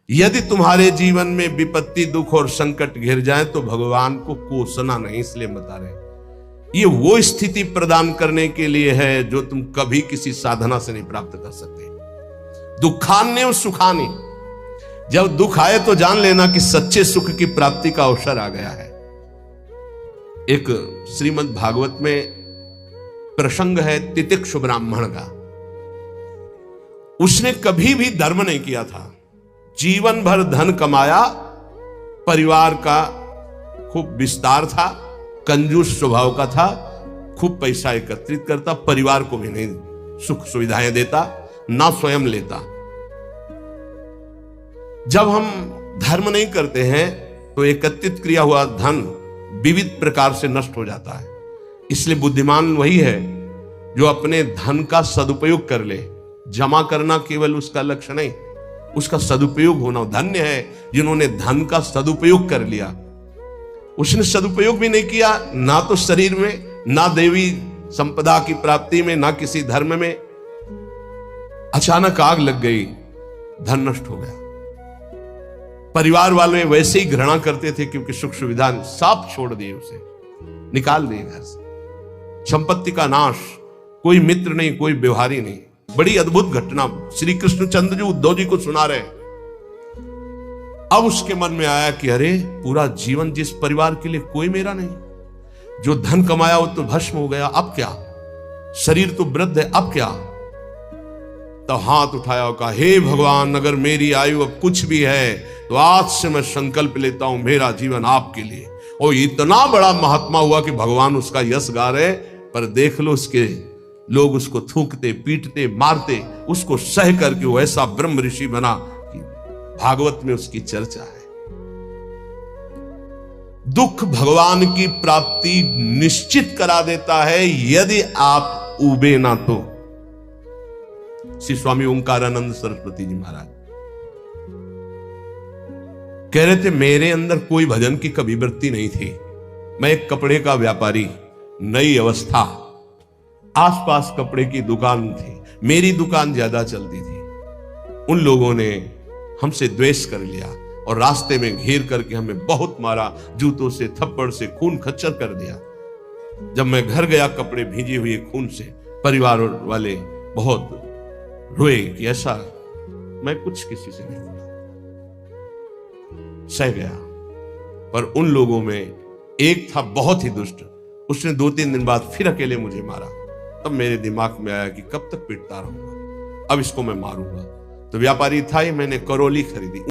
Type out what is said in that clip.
यदि तुम्हारे जीवन में विपत्ति, दुख और संकट घिर जाए तो भगवान को कोसना नहीं, इसलिए बता रहे ये वो स्थिति प्रदान करने के लिए है जो तुम कभी किसी साधना से नहीं प्राप्त कर सकते। दुखान्य और सुखान्य, जब दुख आए तो जान लेना कि सच्चे सुख की प्राप्ति का अवसर आ गया है। एक श्रीमद् भागवत में प्रसंग है तितिक्षु ब्राह्मण का। उसने कभी भी धर्म नहीं किया था, जीवन भर धन कमाया, परिवार का खूब विस्तार था, कंजूस स्वभाव का था, खूब पैसा एकत्रित करता, परिवार को भी नहीं सुख सुविधाएं देता, ना स्वयं लेता। जब हम धर्म नहीं करते हैं तो एकत्रित किया हुआ धन विविध प्रकार से नष्ट हो जाता है। इसलिए बुद्धिमान वही है जो अपने धन का सदुपयोग कर ले। जमा करना केवल उसका लक्ष्य नहीं, उसका सदुपयोग होना। धन्य है जिन्होंने धन का सदुपयोग कर लिया। उसने सदुपयोग भी नहीं किया, ना तो शरीर में, ना देवी संपदा की प्राप्ति में, ना किसी धर्म में। अचानक आग लग गई, धन नष्ट हो गया। परिवार वाले वैसे ही घृणा करते थे क्योंकि सुख सुविधा साफ छोड़ दिए, उसे निकाल दिए घर से। संपत्ति का नाश, कोई मित्र नहीं, कोई व्यवहारी नहीं। बड़ी अद्भुत घटना श्री कृष्णचंद्र जी उद्धव जी को सुना रहे। अब उसके मन में आया कि अरे पूरा जीवन जिस परिवार के लिए कोई मेरा नहीं, जो धन कमाया वो तो भस्म हो गया, अब क्या? शरीर तो वृद्ध है, अब क्या? तो हाथ उठाया और कहा, हे भगवान, अगर मेरी आयु अब कुछ भी है तो आज से मैं संकल्प लेता हूं मेरा जीवन आपके लिए। और इतना बड़ा महात्मा हुआ कि भगवान उसका यश गा रहे, पर देख लो उसके लोग उसको थूकते, पीटते, मारते, उसको सह करके वो ऐसा ब्रह्म ऋषि बना कि भागवत में उसकी चर्चा है। दुख भगवान की प्राप्ति निश्चित करा देता है यदि आप उबे ना तो। श्री स्वामी ओंकारानंद सरस्वती जी महाराज कह रहे थे, मेरे अंदर कोई भजन की कभी वृत्ति नहीं थी। मैं एक कपड़े का व्यापारी, नई अवस्था, आसपास कपड़े की दुकान थी, मेरी दुकान ज्यादा चलती थी। उन लोगों ने हमसे द्वेष कर लिया और रास्ते में घेर करके हमें बहुत मारा, जूतों से, थप्पड़ से, खून खच्चर कर दिया। जब मैं घर गया कपड़े भीजे हुए खून से, परिवार वाले बहुत रोए कि ऐसा मैं कुछ किसी से नहीं बोला, सह गया। पर उन लोगों में एक था बहुत ही दुष्ट, उसने 2-3 दिन बाद फिर अकेले मुझे मारा। तब मेरे दिमाग में आया कि कब तक पीटता रहूंगा, अब इसको मैं मारूंगा। तो व्यापारी था ही, मैंने करोली खरीदी।